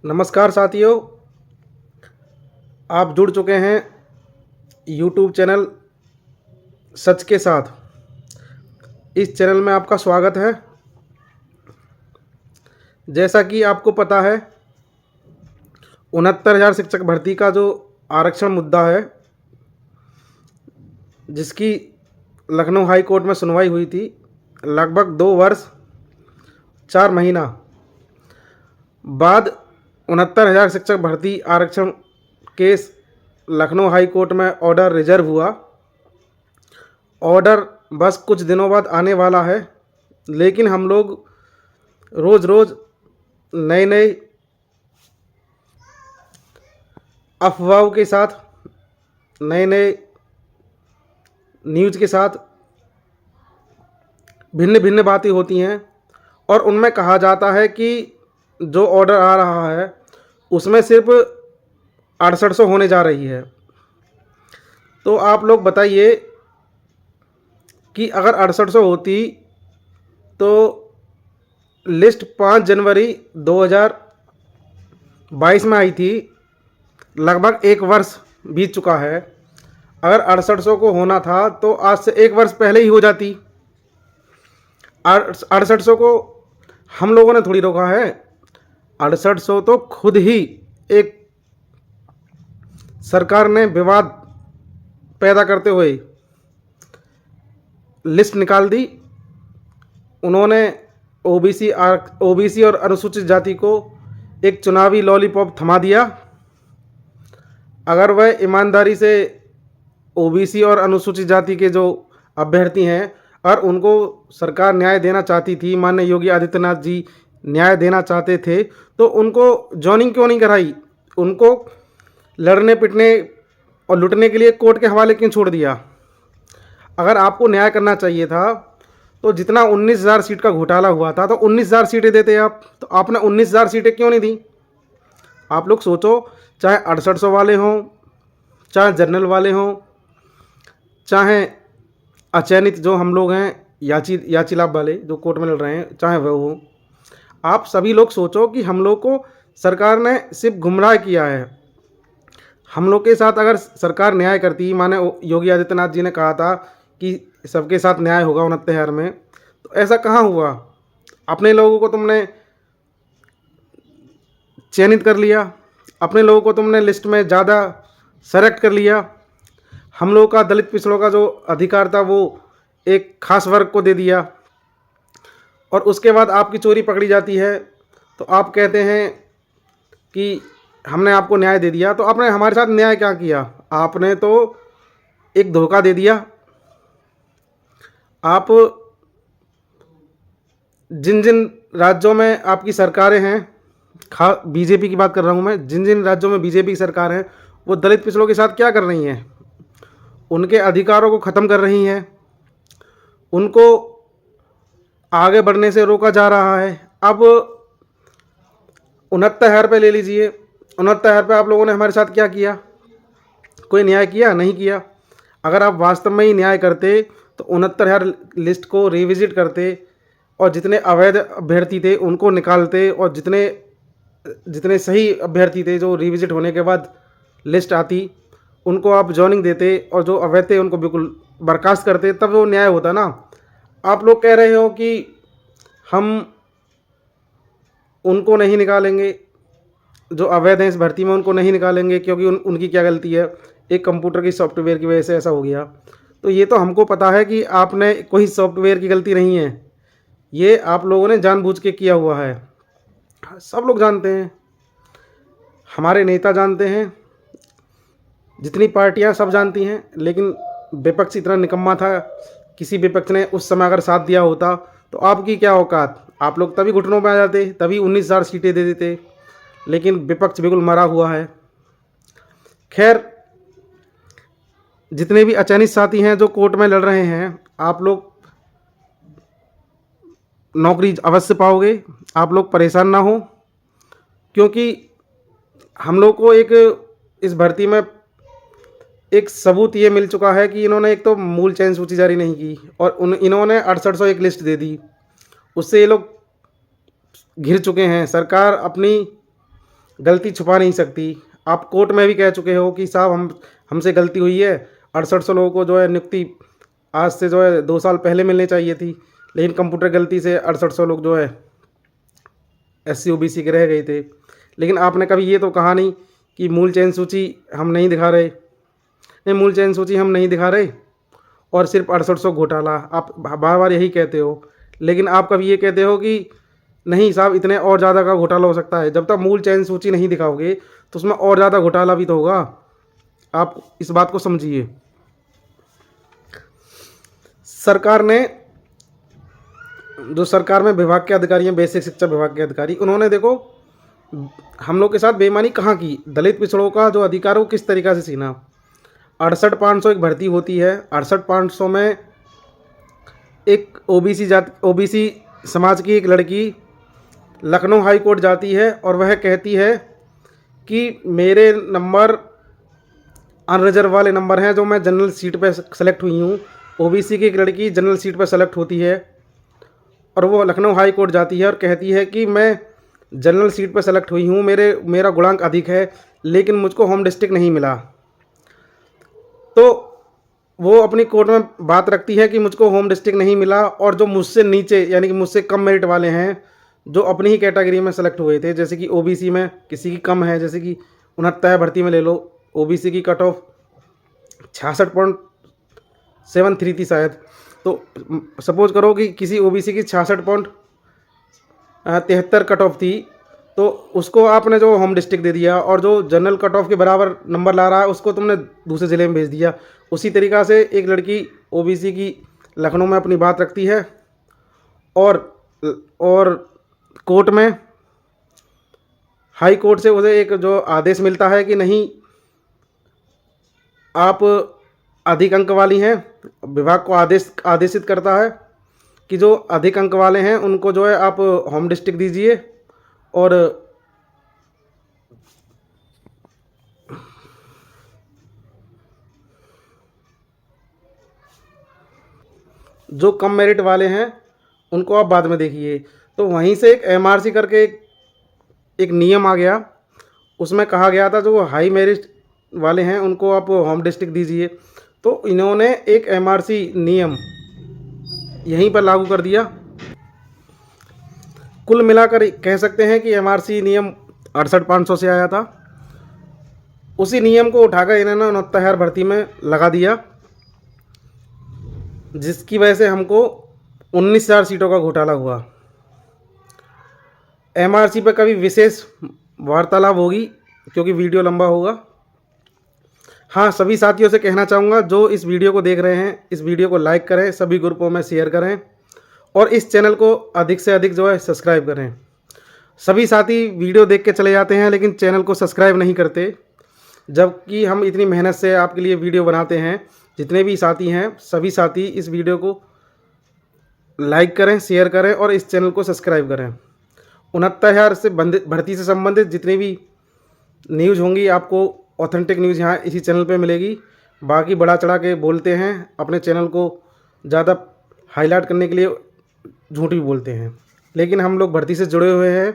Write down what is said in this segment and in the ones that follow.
नमस्कार साथियों, आप जुड़ चुके हैं यूट्यूब चैनल सच के साथ। इस चैनल में आपका स्वागत है। जैसा कि आपको पता है, 69,000 शिक्षक भर्ती का जो आरक्षण मुद्दा है, जिसकी लखनऊ हाई कोर्ट में सुनवाई हुई थी, लगभग 2 वर्ष 4 महीना बाद 69,000 शिक्षक भर्ती आरक्षण केस लखनऊ हाई कोर्ट में ऑर्डर रिजर्व हुआ। ऑर्डर बस कुछ दिनों बाद आने वाला है, लेकिन हम लोग रोज़ रोज़ नए नए अफवाहों के साथ, नए नए न्यूज़ के साथ भिन्न भिन्न बातें होती हैं और उनमें कहा जाता है कि जो ऑर्डर आ रहा है उसमें सिर्फ 6800 होने जा रही है। तो आप लोग बताइए कि अगर 6800 होती तो लिस्ट 5 जनवरी 2022 में आई थी। लगभग 1 वर्ष बीत चुका है। अगर 6800 को होना था तो आज से 1 वर्ष पहले ही हो जाती। 6800 को हम लोगों ने थोड़ी रोका है। 6800 तो खुद ही एक सरकार ने विवाद पैदा करते हुए लिस्ट निकाल दी। उन्होंने ओबीसी और अनुसूचित जाति को एक चुनावी लॉलीपॉप थमा दिया। अगर वह ईमानदारी से ओबीसी और अनुसूचित जाति के जो अभ्यर्थी हैं और उनको सरकार न्याय देना चाहती थी, माननीय योगी आदित्यनाथ जी न्याय देना चाहते थे, तो उनको जॉइनिंग क्यों नहीं कराई? उनको लड़ने पिटने और लुटने के लिए कोर्ट के हवाले क्यों छोड़ दिया? अगर आपको न्याय करना चाहिए था तो जितना 19,000 सीट का घोटाला हुआ था तो 19,000 सीटें देते आप। तो आपने 19,000 सीटें क्यों नहीं दी? आप लोग सोचो, चाहे 6800 वाले हों, चाहे जनरल वाले हों, चाहे अचयनित जो हम लोग हैं, याचिलाभ वाले जो कोर्ट में लड़ रहे हैं, चाहे वह हो, आप सभी लोग सोचो कि हम लोग को सरकार ने सिर्फ गुमराह किया है। हम लोग के साथ अगर सरकार न्याय करती, माने योगी आदित्यनाथ जी ने कहा था कि सबके साथ न्याय होगा 69,000 में, तो ऐसा कहाँ हुआ? अपने लोगों को तुमने चयनित कर लिया, अपने लोगों को तुमने लिस्ट में ज़्यादा सेलेक्ट कर लिया। हम लोगों का दलित पिछड़ों का जो अधिकार था वो एक खास वर्ग को दे दिया, और उसके बाद आपकी चोरी पकड़ी जाती है तो आप कहते हैं कि हमने आपको न्याय दे दिया। तो आपने हमारे साथ न्याय क्या किया? आपने तो एक धोखा दे दिया। आप जिन जिन राज्यों में आपकी सरकारें हैं, बीजेपी की बात कर रहा हूँ मैं, जिन जिन राज्यों में बीजेपी की सरकार है, वो दलित पिछड़ों के साथ क्या कर रही हैं? उनके अधिकारों को ख़त्म कर रही हैं, उनको आगे बढ़ने से रोका जा रहा है। अब 69,000 रुपये ले लीजिए। 69,000 रुपये आप लोगों ने हमारे साथ क्या किया? कोई न्याय किया? नहीं किया। अगर आप वास्तव में ही न्याय करते तो 69,000 लिस्ट को रिविजिट करते और जितने अवैध अभ्यर्थी थे उनको निकालते, और जितने जितने सही अभ्यर्थी थे जो रिविजिट होने के बाद लिस्ट आती उनको आप जॉइनिंग देते, और जो अवैध थे उनको बिल्कुल बर्खास्त करते, तब वो न्याय होता ना। आप लोग कह रहे हो कि हम उनको नहीं निकालेंगे, जो अवैध हैं इस भर्ती में उनको नहीं निकालेंगे क्योंकि उनकी क्या गलती है, एक कंप्यूटर की सॉफ्टवेयर की वजह से ऐसा हो गया। तो ये तो हमको पता है कि आपने कोई सॉफ्टवेयर की गलती नहीं है, ये आप लोगों ने जानबूझ के किया हुआ है। सब लोग जानते हैं, हमारे नेता जानते हैं, जितनी पार्टियां सब जानती हैं, लेकिन विपक्ष इतना निकम्मा था। किसी विपक्ष ने उस समय अगर साथ दिया होता तो आपकी क्या औकात? आप लोग तभी घुटनों में आ जाते, तभी 19,000 सीटें दे देते, लेकिन विपक्ष बिल्कुल मरा हुआ है। खैर, जितने भी अचयनित साथी हैं जो कोर्ट में लड़ रहे हैं, आप लोग नौकरी अवश्य पाओगे। आप लोग परेशान ना हो, क्योंकि हम लोग को एक इस भर्ती में एक सबूत ये मिल चुका है कि इन्होंने एक तो मूल चयन सूची जारी नहीं की और इन्होंने 6800 एक लिस्ट दे दी। उससे ये लोग घिर चुके हैं। सरकार अपनी गलती छुपा नहीं सकती। आप कोर्ट में भी कह चुके हो कि साहब हमसे गलती हुई है, 6800 लोगों को जो है नियुक्ति आज से जो है 2 साल पहले मिलनी चाहिए थी, लेकिन कंप्यूटर गलती से 6800 लोग जो है SC OBC के रह गए थे। लेकिन आपने कभी ये तो कहा नहीं कि मूल चयन सूची हम नहीं दिखा रहे, नहीं मूल चयन सूची हम नहीं दिखा रहे और सिर्फ 6800 घोटाला, आप बार बार यही कहते हो। लेकिन आप कभी ये कहते हो कि नहीं साहब इतने और ज़्यादा का घोटाला हो सकता है। जब तक मूल चयन सूची नहीं दिखाओगे तो उसमें और ज़्यादा घोटाला भी तो होगा। आप इस बात को समझिए। सरकार ने, जो सरकार में विभाग के अधिकारी हैं, बेसिक शिक्षा विभाग के अधिकारी, उन्होंने देखो हम लोग के साथ बेईमानी कहाँ की, दलित पिछड़ों का जो अधिकार है वो किस तरीक़ा से छीना। 68,500 एक भर्ती होती है, 68,500 में एक OBC समाज की एक लड़की लखनऊ हाई कोर्ट जाती है और वह कहती है कि मेरे नंबर अनरिजर्व वाले नंबर हैं, जो मैं जनरल सीट पर सेलेक्ट हुई हूँ। OBC की एक लड़की जनरल सीट पर सेलेक्ट होती है और वो लखनऊ हाई कोर्ट जाती है और कहती है कि मैं जनरल सीट पर सेलेक्ट हुई हूँ, मेरा गुणांक अधिक है, लेकिन मुझको होम डिस्ट्रिक्ट नहीं मिला। तो वो अपनी कोर्ट में बात रखती है कि मुझको होम डिस्ट्रिक्ट नहीं मिला, और जो मुझसे नीचे यानी कि मुझसे कम मेरिट वाले हैं, जो अपनी ही कैटेगरी में सेलेक्ट हुए थे, जैसे कि OBC में किसी की कम है, जैसे कि 69 भर्ती में ले लो, OBC की कट ऑफ 66.73 थी शायद। तो सपोज करो कि किसी OBC की 66.73 कट ऑफ थी, तो उसको आपने जो होम डिस्ट्रिक्ट दे दिया, और जो जनरल कट ऑफ के बराबर नंबर ला रहा है उसको तुमने दूसरे ज़िले में भेज दिया। उसी तरीक़ा से एक लड़की OBC की लखनऊ में अपनी बात रखती है और कोर्ट में, हाई कोर्ट से उसे एक जो आदेश मिलता है कि नहीं आप अधिक अंक वाली हैं, विभाग को आदेशित करता है कि जो अधिक अंक वाले हैं उनको जो है आप होम डिस्ट्रिक्ट दीजिए, और जो कम मेरिट वाले हैं उनको आप बाद में देखिए। तो वहीं से एक MRC करके एक नियम आ गया, उसमें कहा गया था जो हाई मेरिट वाले हैं उनको आप होम डिस्ट्रिक्ट दीजिए। तो इन्होंने एक MRC नियम यहीं पर लागू कर दिया। कुल मिलाकर कह सकते हैं कि MRC नियम 68,500 से आया था। उसी नियम को उठाकर इन्होंने 69,000 भर्ती में लगा दिया, जिसकी वजह से हमको 19,000 सीटों का घोटाला हुआ। MRC पर कभी विशेष वार्तालाप होगी क्योंकि वीडियो लंबा होगा। हाँ, सभी साथियों से कहना चाहूँगा जो इस वीडियो को देख रहे हैं, इस वीडियो को लाइक करें, सभी ग्रुपों में शेयर करें और इस चैनल को अधिक से अधिक जो है सब्सक्राइब करें। सभी साथी वीडियो देख के चले जाते हैं लेकिन चैनल को सब्सक्राइब नहीं करते, जबकि हम इतनी मेहनत से आपके लिए वीडियो बनाते हैं। जितने भी साथी हैं, सभी साथी इस वीडियो को लाइक करें, शेयर करें और इस चैनल को सब्सक्राइब करें। 69,000 से भर्ती से संबंधित जितनी भी न्यूज़ होंगी आपको ऑथेंटिक न्यूज़ यहाँ इसी चैनल पे मिलेगी। बाकी बढ़ा चढ़ा के बोलते हैं, अपने चैनल को ज़्यादा हाईलाइट करने के लिए झूठ भी बोलते हैं, लेकिन हम लोग भर्ती से जुड़े हुए हैं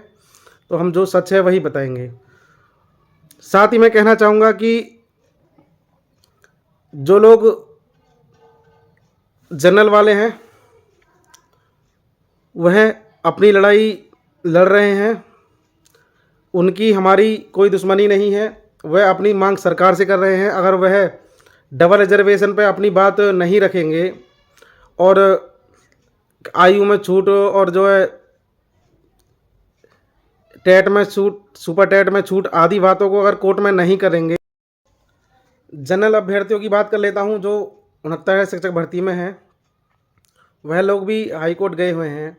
तो हम जो सच है वही बताएंगे। साथ ही मैं कहना चाहूँगा कि जो लोग जनरल वाले हैं वह अपनी लड़ाई लड़ रहे हैं, उनकी हमारी कोई दुश्मनी नहीं है। वह अपनी मांग सरकार से कर रहे हैं। अगर वह डबल रिजर्वेशन पे अपनी बात नहीं रखेंगे और आयु में छूट और जो है टेट में छूट, सुपर टेट में छूट आदि बातों को अगर कोर्ट में नहीं करेंगे। जनरल अभ्यर्थियों की बात कर लेता हूं जो 69 शिक्षक भर्ती में हैं, वह लोग भी हाई कोर्ट गए हुए हैं।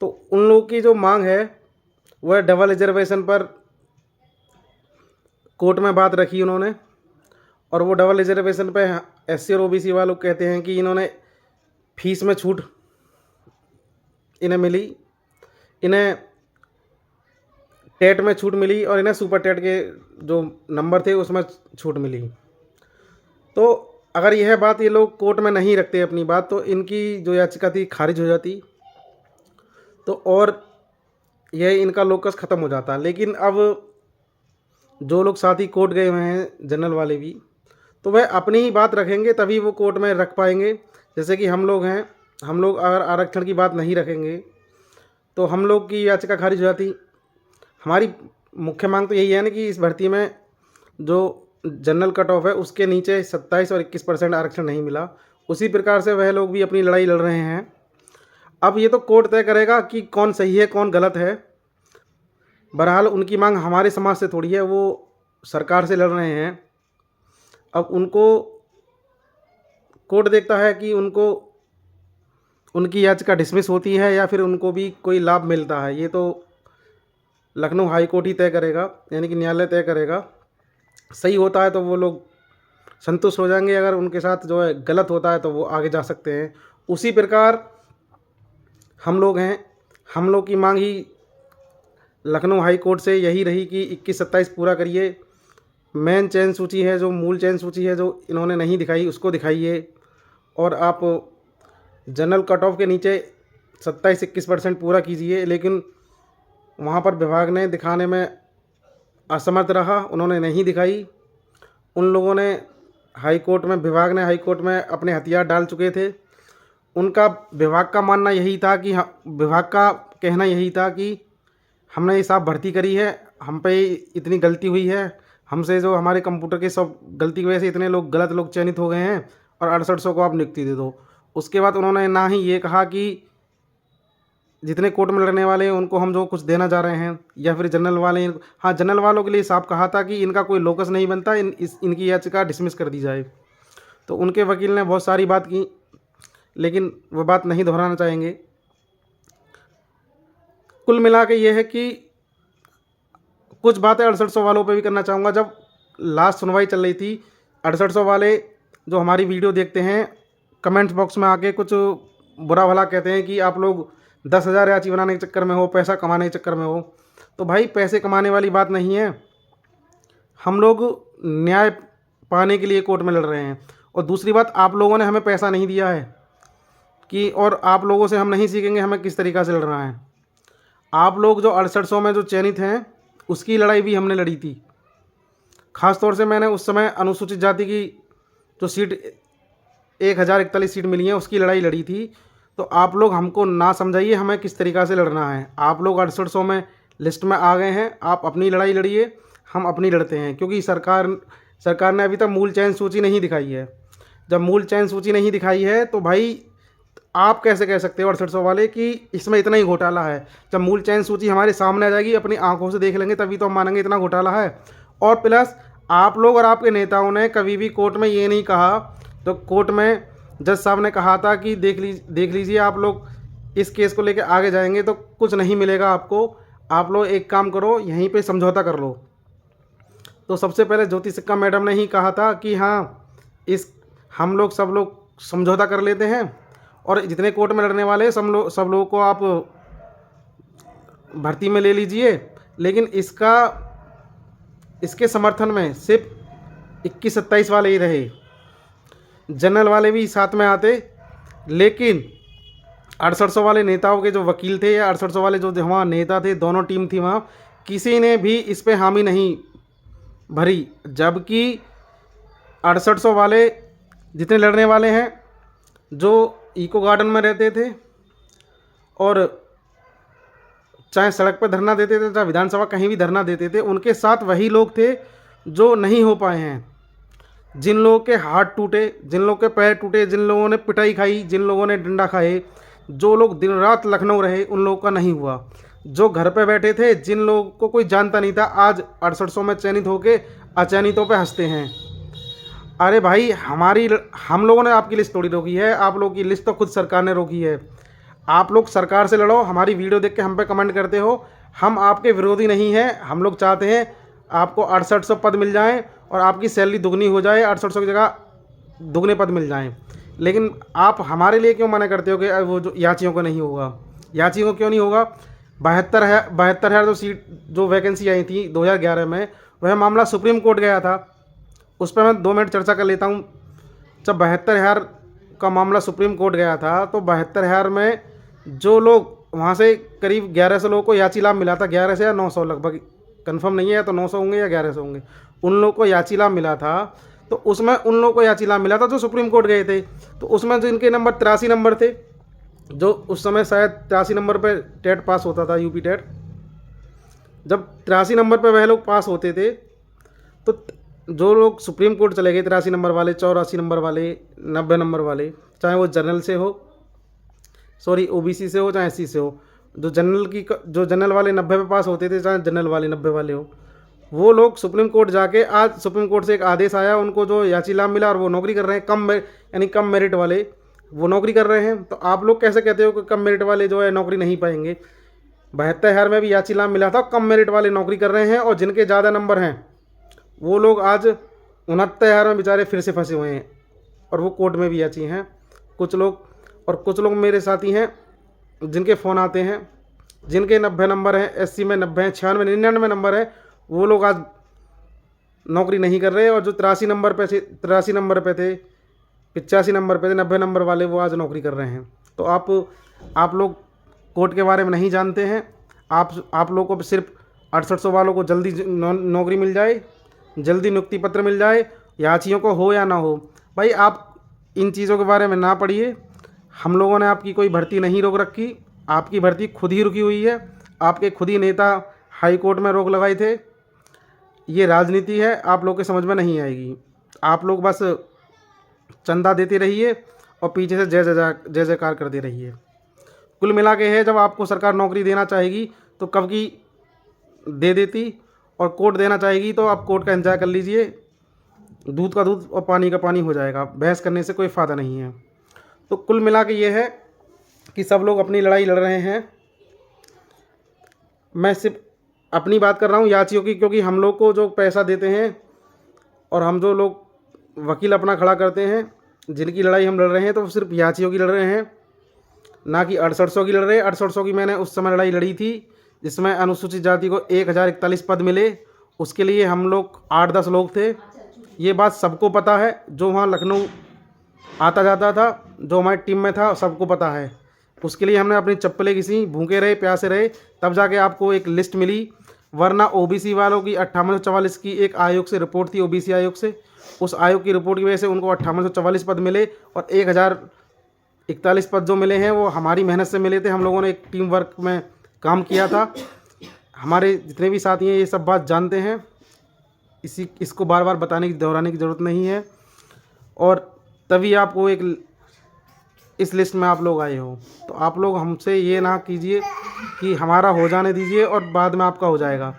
तो उन लोगों की जो मांग है वह डबल रिजर्वेशन पर कोर्ट में बात रखी उन्होंने, और वो डबल रिजर्वेशन पे SC और OBC वालों कहते हैं कि इन्होंने फीस में छूट इन्हें मिली, इन्हें टेट में छूट मिली और इन्हें सुपर टेट के जो नंबर थे उसमें छूट मिली। तो अगर यह बात ये लोग कोर्ट में नहीं रखते अपनी बात, तो इनकी जो याचिका थी खारिज हो जाती तो और यह इनका लोकस ख़त्म हो जाता। लेकिन अब जो लोग साथी कोर्ट गए हुए हैं जनरल वाले भी, तो वह अपनी ही बात रखेंगे तभी वो कोर्ट में रख पाएंगे। जैसे कि हम लोग हैं, हम लोग अगर आरक्षण की बात नहीं रखेंगे तो हम लोग की याचिका खारिज हो जाती। हमारी मुख्य मांग तो यही है ना कि इस भर्ती में जो जनरल कट ऑफ है उसके नीचे 27 और 21% आरक्षण नहीं मिला। उसी प्रकार से वह लोग भी अपनी लड़ाई लड़ रहे हैं। अब ये तो कोर्ट तय करेगा कि कौन सही है कौन गलत है। बहरहाल उनकी मांग हमारे समाज से थोड़ी है, वो सरकार से लड़ रहे हैं। अब उनको कोर्ट देखता है कि उनको उनकी याचिका डिसमिस होती है या फिर उनको भी कोई लाभ मिलता है। ये तो लखनऊ हाई कोर्ट ही तय करेगा, यानी कि न्यायालय तय करेगा। सही होता है तो वो लोग संतुष्ट हो जाएंगे, अगर उनके साथ जो है गलत होता है तो वो आगे जा सकते हैं। उसी प्रकार हम लोग हैं, हम लोग की मांग ही लखनऊ हाई कोर्ट से यही रही कि 21-27 पूरा करिए। मेन चयन सूची है, जो मूल चयन सूची है जो इन्होंने नहीं दिखाई, उसको दिखाइए। और आप जनरल कट ऑफ के नीचे 27-21% पूरा कीजिए। लेकिन वहाँ पर विभाग ने दिखाने में असमर्थ रहा, उन्होंने नहीं दिखाई। उन लोगों ने हाई कोर्ट में, विभाग ने हाई कोर्ट में अपने हथियार डाल चुके थे। उनका, विभाग का मानना यही था कि विभाग का कहना यही था कि हमने ये साहब भर्ती करी है, हम पे इतनी गलती हुई है, हमसे जो हमारे कंप्यूटर के सब गलती की वजह से इतने लोग गलत लोग चयनित हो गए हैं और 6800 को आप नियुक्ति दे दो। उसके बाद उन्होंने ना ही ये कहा कि जितने कोर्ट में लड़ने वाले हैं उनको हम जो कुछ देना जा रहे हैं, या फिर जनरल वाले हैं। हाँ, जनरल वालों के लिए साफ कहा था कि इनका कोई लोकस नहीं बनता, इनकी याचिका डिसमिस कर दी जाए। तो उनके वकील ने बहुत सारी बात की, लेकिन वह बात नहीं दोहराना चाहेंगे। कुल मिला के ये है कि कुछ बातें 6800 वालों पे भी करना चाहूँगा। जब लास्ट सुनवाई चल रही थी, 6800 वाले जो हमारी वीडियो देखते हैं, कमेंट्स बॉक्स में आके कुछ बुरा भला कहते हैं कि आप लोग 10,000 याची बनाने के चक्कर में हो, पैसा कमाने के चक्कर में हो। तो भाई, पैसे कमाने वाली बात नहीं है, हम लोग न्याय पाने के लिए कोर्ट में लड़ रहे हैं। और दूसरी बात, आप लोगों ने हमें पैसा नहीं दिया है कि, और आप लोगों से हम नहीं सीखेंगे हमें किस तरीक़ा से लड़ना है। आप लोग जो 6800 में जो चयनित हैं उसकी लड़ाई भी हमने लड़ी थी। ख़ास तौर से मैंने उस समय अनुसूचित जाति की जो सीट 1041 सीट मिली है उसकी लड़ाई लड़ी थी। तो आप लोग हमको ना समझाइए हमें किस तरीक़ा से लड़ना है। आप लोग 6800 में लिस्ट में आ गए हैं, आप अपनी लड़ाई लड़िए, हम अपनी लड़ते हैं। क्योंकि सरकार ने अभी तक मूल चयन सूची नहीं दिखाई है। जब मूल चयन सूची नहीं दिखाई है तो भाई आप कैसे कह सकते हो 6800 वाले कि इसमें इतना ही घोटाला है। जब मूल चयन सूची हमारे सामने आ जाएगी, अपनी आंखों से देख लेंगे, तभी तो हम मानेंगे इतना घोटाला है। और प्लस आप लोग और आपके नेताओं ने कभी भी कोर्ट में ये नहीं कहा, तो कोर्ट में जज साहब ने कहा था कि देख लीजिए आप लोग इस केस को लेकर आगे जाएंगे तो कुछ नहीं मिलेगा आपको, आप लोग एक काम करो, यहीं पे समझौता कर लो। तो सबसे पहले ज्योति सिक्का मैडम ने ही कहा था कि हाँ, हम लोग सब लोग समझौता कर लेते हैं और जितने कोर्ट में लड़ने वाले सब लोगों को आप भर्ती में ले लीजिए। लेकिन इसके समर्थन में सिर्फ 21-27 वाले ही रहे, जनरल वाले भी साथ में आते। लेकिन 6800 वाले नेताओं के जो वकील थे या 6800 वाले जो वहाँ नेता थे, दोनों टीम थी वहाँ, किसी ने भी इस पे हामी नहीं भरी। जबकि 6800 वाले जितने लड़ने वाले हैं जो इको गार्डन में रहते थे और चाहे सड़क पर धरना देते थे, चाहे विधानसभा कहीं भी धरना देते थे, उनके साथ वही लोग थे जो नहीं हो पाए हैं। जिन लोगों के हाथ टूटे, जिन लोगों के पैर टूटे, जिन लोगों ने पिटाई खाई, जिन लोगों ने डंडा खाए, जो लोग दिन रात लखनऊ रहे, उन लोगों का नहीं हुआ। जो घर पे बैठे थे, जिन लोगों को कोई जानता नहीं था, आज 6800 में चयनित होके अचयनितों पे हंसते हैं। अरे भाई, हम लोगों ने आपकी लिस्ट थोड़ी रोकी है, आप लोगों की लिस्ट तो खुद सरकार ने रोकी है। आप लोग सरकार से लड़ो, हमारी वीडियो देख के हम पे कमेंट करते हो। हम आपके विरोधी नहीं हैं, हम लोग चाहते हैं आपको 6800 पद मिल जाएं और आपकी सैलरी दुगनी हो जाए, 6800 की जगह दुगने पद मिल जाएं। लेकिन आप हमारे लिए क्यों मना करते हो कि वो जो याचियों को नहीं होगा? याचियों को क्यों नहीं होगा? 72,000 जो सीट जो वैकेंसी आई थी 2011 में, वह मामला सुप्रीम कोर्ट गया था। उस पर मैं 2 मिनट चर्चा कर लेता हूँ। जब 72,000 का मामला सुप्रीम कोर्ट गया था तो 72,000 में जो लोग वहाँ से करीब 1100 लोगों को याची लाभ मिला था, 1100 या 900 लगभग कंफर्म नहीं है, या तो 900 होंगे या 1100 होंगे। उन लोगों को याची लाभ मिला था, तो उसमें उन लोगों को याची लाभ मिला था जो सुप्रीम कोर्ट गए थे। तो उसमें जो इनके नंबर 83 नंबर थे, जो उस समय शायद 83 नंबर पे टेट पास होता था, यूपी टेट। जब 83 नंबर पे वह लोग पास होते थे, तो जो लोग सुप्रीम कोर्ट चले गए 83 नंबर वाले, 84 नंबर वाले, 90 नंबर वाले, चाहे वो जनरल से हो, सॉरी ओबीसी से हो, चाहे एससी से हो, जो जनरल वाले 90 पे पास होते थे, चाहे जनरल वाले 90 वाले हो, वो लोग सुप्रीम कोर्ट जाके, आज सुप्रीम कोर्ट से एक आदेश आया, उनको जो याची लाभ मिला और वो नौकरी कर रहे हैं, यानी कम मेरिट वाले वो नौकरी कर रहे हैं। तो आप लोग कैसे कहते हो कि कम मेरिट वाले जो है नौकरी नहीं पाएंगे? 72,000 में भी याची लाभ मिला था, कम मेरिट वाले नौकरी कर रहे हैं, और जिनके ज़्यादा नंबर हैं वो लोग आज 69,000 में बेचारे फिर से फंसे हुए हैं, और वो कोर्ट में भी याची हैं कुछ लोग। और कुछ लोग मेरे साथी हैं जिनके फ़ोन आते हैं, जिनके 90 नंबर हैं, एससी में 90 हैं, 96, 99 नंबर है, वो लोग आज नौकरी नहीं कर रहे। और जो 83 नंबर पे थे, 85 नंबर पे थे, 90 नंबर वाले, वो आज नौकरी कर रहे हैं। तो आप लोग कोर्ट के बारे में नहीं जानते हैं। आप लोगों को सिर्फ 6800 वालों को जल्दी नौकरी मिल जाए, जल्दी नियुक्ति पत्र मिल जाए, याचियों को हो या ना हो। भाई आप इन चीज़ों के बारे में ना पढ़िए। हम लोगों ने आपकी कोई भर्ती नहीं रोक रखी, आपकी भर्ती खुद ही रुकी हुई है। आपके खुद ही नेता हाई कोर्ट में रोक लगाए थे। ये राजनीति है, आप लोग के समझ में नहीं आएगी। आप लोग बस चंदा देते रहिए और पीछे से जय जयकार करते रहिए। कुल मिला के है, जब आपको सरकार नौकरी देना चाहेगी तो कब की दे देती, और कोर्ट देना चाहेगी तो आप कोर्ट का एंजॉय कर लीजिए। दूध का दूध और पानी का पानी हो जाएगा, बहस करने से कोई फ़ायदा नहीं है। तो कुल मिला के ये है कि सब लोग अपनी लड़ाई लड़ रहे हैं। मैं सिर्फ अपनी बात कर रहा हूँ याचियों की, क्योंकि हम लोग को जो पैसा देते हैं और हम जो लोग वकील अपना खड़ा करते हैं, जिनकी लड़ाई हम लड़ रहे हैं, तो सिर्फ याचियों की लड़ रहे हैं, ना कि 6800 की लड़ रहे हैं। 6800 की मैंने उस समय लड़ाई लड़ी थी जिसमें अनुसूचित जाति को 1041 पद मिले। उसके लिए हम लोग 8-10 लोग थे। ये बात सबको पता है, जो वहाँ लखनऊ आता जाता था, जो हमारी टीम में था, सबको पता है। उसके लिए हमने अपनी चप्पलें घिसी, भूखे रहे, प्यासे रहे, तब जाके आपको एक लिस्ट मिली। वरना ओबीसी वालों की 5844 की एक आयोग से रिपोर्ट थी, ओबीसी आयोग से। उस आयोग की रिपोर्ट की वजह से उनको 5844 पद मिले, और 1041 पद जो मिले हैं वो हमारी मेहनत से मिले थे। हम लोगों ने एक टीम वर्क में काम किया था। हमारे जितने भी साथी हैं ये सब बात जानते हैं, इसको बार बार दोहराने की ज़रूरत नहीं है। और तभी आपको इस लिस्ट में आप लोग आए हो। तो आप लोग हमसे ये ना कीजिए कि हमारा हो जाने दीजिए और बाद में आपका हो जाएगा।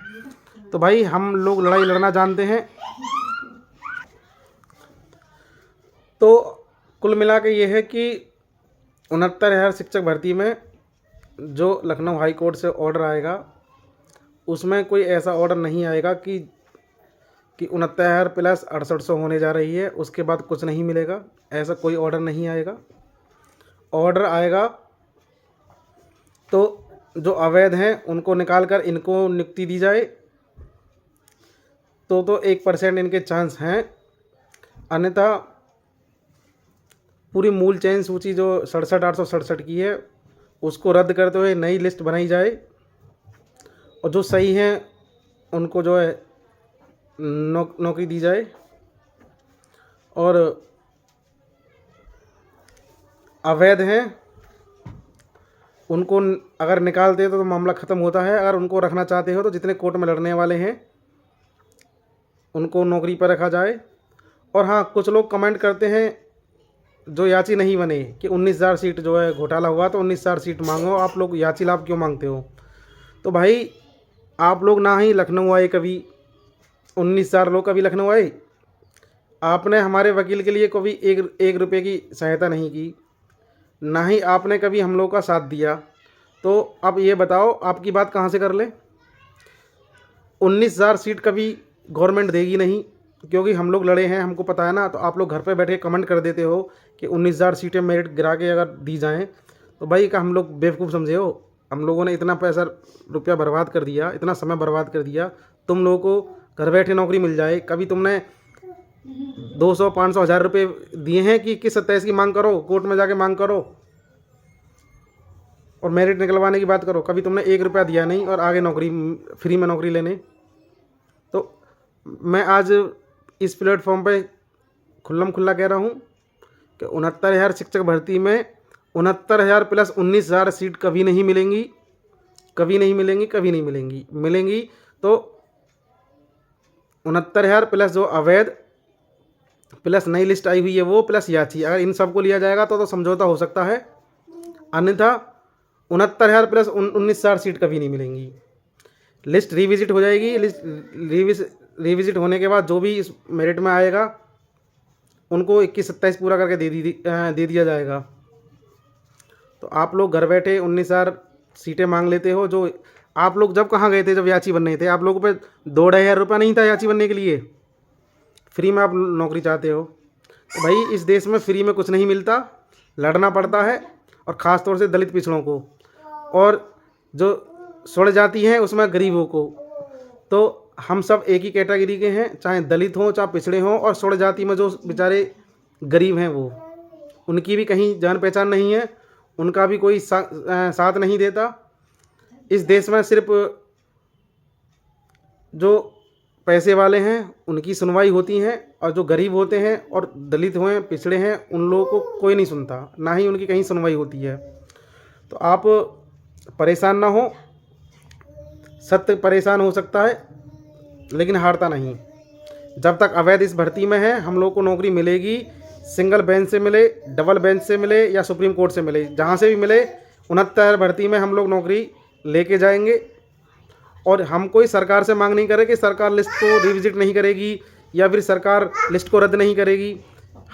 तो भाई हम लोग लड़ाई लड़ना जानते हैं। तो कुल मिला के ये है कि 69,000 शिक्षक भर्ती में जो लखनऊ हाई कोर्ट से ऑर्डर आएगा, उसमें कोई ऐसा ऑर्डर नहीं आएगा कि 69,000 प्लस 6800 होने जा रही है, उसके बाद कुछ नहीं मिलेगा। ऐसा कोई ऑर्डर नहीं आएगा। ऑर्डर आएगा तो जो अवैध हैं उनको निकाल कर इनको नियुक्ति दी जाए, तो 1% इनके चांस हैं। अन्यथा पूरी मूल चयन सूची जो 67,867 की है, उसको रद्द करते हुए नई लिस्ट बनाई जाए, और जो सही हैं उनको जो है नौकरी दी जाए। और अवैध हैं उनको अगर निकालते हो तो मामला ख़त्म होता है। अगर उनको रखना चाहते हो तो जितने कोर्ट में लड़ने वाले हैं उनको नौकरी पर रखा जाए। और हाँ, कुछ लोग कमेंट करते हैं जो याची नहीं बने कि 19,000 सीट जो है घोटाला हुआ, तो 19,000 सीट मांगो। आप लोग याची लाभ क्यों मांगते हो? तो भाई आप लोग ना ही लखनऊ आए कभी, 19,000 लोग कभी लखनऊ आए। आपने हमारे वकील के लिए कभी एक रुपये की सहायता नहीं की, ना ही आपने कभी हम लोग का साथ दिया। तो अब ये बताओ आपकी बात कहाँ से कर ले? 19,000 सीट कभी गवर्नमेंट देगी नहीं, क्योंकि हम लोग लड़े हैं, हमको पता है ना। तो आप लोग घर पे बैठे कमेंट कर देते हो कि 19,000 सीटें मेरिट गिरा के अगर दी जाएं, तो भाई का हम लोग बेवकूफ़ समझे हो? हम लोगों ने इतना पैसा रुपया बर्बाद कर दिया, इतना समय बर्बाद कर दिया, तुम लोगों को घर बैठे नौकरी मिल जाए। कभी तुमने 200, 500, 1000 रुपये दिए हैं कि 27 की मांग करो, कोर्ट में जाके मांग करो और मेरिट निकलवाने की बात करो? कभी तुमने 1 रुपया दिया नहीं और आगे नौकरी फ्री में नौकरी लेने। मैं आज इस प्लेटफॉर्म पे खुल्लम खुल्ला कह रहा हूँ कि 69,000 शिक्षक भर्ती में 69,000 प्लस 19,000 सीट कभी नहीं मिलेंगी, कभी नहीं मिलेंगी, कभी नहीं मिलेंगी। मिलेंगी तो 69,000 प्लस जो अवैध प्लस नई लिस्ट आई हुई है वो प्लस याची, अगर इन सबको लिया जाएगा तो समझौता हो सकता है, अन्यथा 69,000 प्लस 19,000 सीट कभी नहीं मिलेंगी। लिस्ट रिविजिट हो जाएगी। लिस्ट रिविजिट होने के बाद जो भी इस मेरिट में आएगा उनको 21-27 पूरा करके दे दिया जाएगा। तो आप लोग घर बैठे 19,000 सीटें मांग लेते हो। जो आप लोग जब कहाँ गए थे जब याची बन रहे थे, आप लोगों पे 2-2,500 रुपया नहीं था याची बनने के लिए, फ्री में आप नौकरी चाहते हो। तो भाई इस देश में फ्री में कुछ नहीं मिलता, लड़ना पड़ता है, और ख़ास तौर से दलित पिछड़ों को, और जो सड़ जाती हैं उसमें गरीबों को। तो हम सब एक ही कैटेगरी के हैं, चाहे दलित हों चाहे पिछड़े हों, और सड़ जाति में जो बेचारे गरीब हैं वो, उनकी भी कहीं जान पहचान नहीं है, उनका भी कोई साथ नहीं देता। इस देश में सिर्फ जो पैसे वाले हैं उनकी सुनवाई होती है, और जो गरीब होते हैं और दलित हुए पिछड़े हैं उन लोगों को कोई नहीं सुनता, ना ही उनकी कहीं सुनवाई होती है। तो आप परेशान ना हो, सत्य परेशान हो सकता है लेकिन हारता नहीं। जब तक अवैध इस भर्ती में है हम लोग को नौकरी मिलेगी, सिंगल बेंच से मिले, डबल बेंच से मिले या सुप्रीम कोर्ट से मिले, जहाँ से भी मिले 69 भर्ती में हम लोग नौकरी लेके जाएंगे। और हम कोई सरकार से मांग नहीं करें कि सरकार लिस्ट को रिविजिट नहीं करेगी या फिर सरकार लिस्ट को रद्द नहीं करेगी।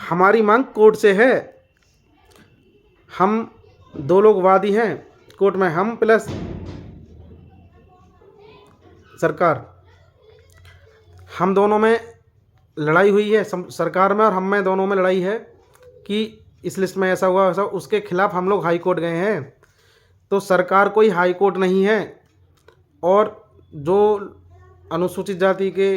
हमारी मांग कोर्ट से है। हम 2 लोग वादी हैं कोर्ट में, हम प्लस सरकार, हम दोनों में लड़ाई हुई है, सरकार में और हम में दोनों में लड़ाई है कि इस लिस्ट में ऐसा हुआ, ऐसा। उसके खिलाफ हम लोग हाई कोर्ट गए हैं। तो सरकार कोई हाई कोर्ट नहीं है। और जो अनुसूचित जाति के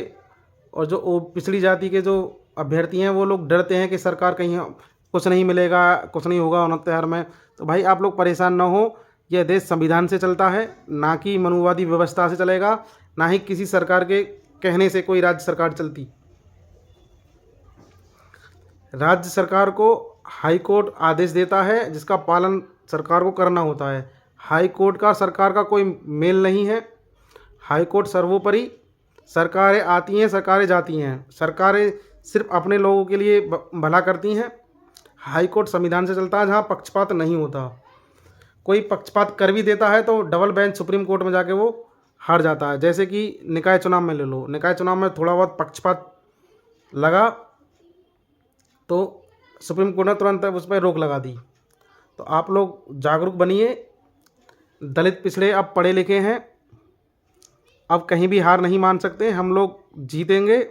और जो पिछड़ी जाति के जो अभ्यर्थी हैं वो लोग डरते हैं कि सरकार कहीं कुछ नहीं मिलेगा, कुछ नहीं होगा 69,000 में। तो भाई आप लोग परेशान ना हो, यह देश संविधान से चलता है, ना कि मनुवादी व्यवस्था से चलेगा, ना ही किसी सरकार के कहने से कोई राज्य सरकार चलती। राज्य सरकार को हाई कोर्ट आदेश देता है जिसका पालन सरकार को करना होता है। हाई कोर्ट का सरकार का कोई मेल नहीं है। हाई कोर्ट सर्वोपरि, सरकारें आती हैं, सरकारें जाती हैं, सरकारें सिर्फ अपने लोगों के लिए भला करती हैं। हाई कोर्ट संविधान से चलता है जहाँ पक्षपात नहीं होता। कोई पक्षपात कर भी देता है तो डबल बेंच सुप्रीम कोर्ट में जाके वो हार जाता है। जैसे कि निकाय चुनाव में ले लो, निकाय चुनाव में थोड़ा बहुत पक्षपात लगा तो सुप्रीम कोर्ट ने तुरंत उस पर रोक लगा दी। तो आप लोग जागरूक बनिए। दलित पिछड़े अब पढ़े लिखे हैं, अब कहीं भी हार नहीं मान सकते, हम लोग जीतेंगे।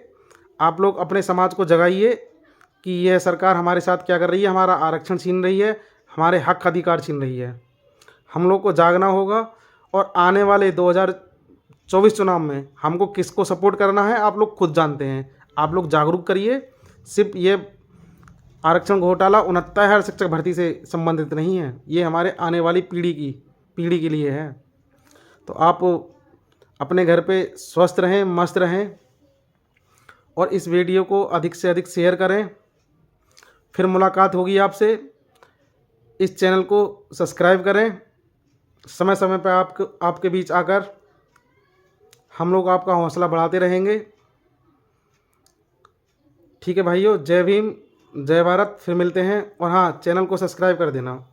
आप लोग अपने समाज को जगाइए कि यह सरकार हमारे साथ क्या कर रही है, हमारा आरक्षण छीन रही है, हमारे हक अधिकार छीन रही है। हम लोग को जागना होगा। और आने वाले 2024 चुनाव में हमको किसको सपोर्ट करना है आप लोग खुद जानते हैं। आप लोग जागरूक करिए। सिर्फ ये आरक्षण घोटाला 69,000 शिक्षक भर्ती से संबंधित नहीं है, ये हमारे आने वाली पीढ़ी के लिए है। तो आप अपने घर पे स्वस्थ रहें, मस्त रहें, और इस वीडियो को अधिक से अधिक शेयर करें। फिर मुलाकात होगी आपसे। इस चैनल को सब्सक्राइब करें। समय समय पर आपके बीच आकर हम लोग आपका हौसला बढ़ाते रहेंगे। ठीक है भाइयों, जय भीम, जय भारत। फिर मिलते हैं। और हाँ, चैनल को सब्सक्राइब कर देना।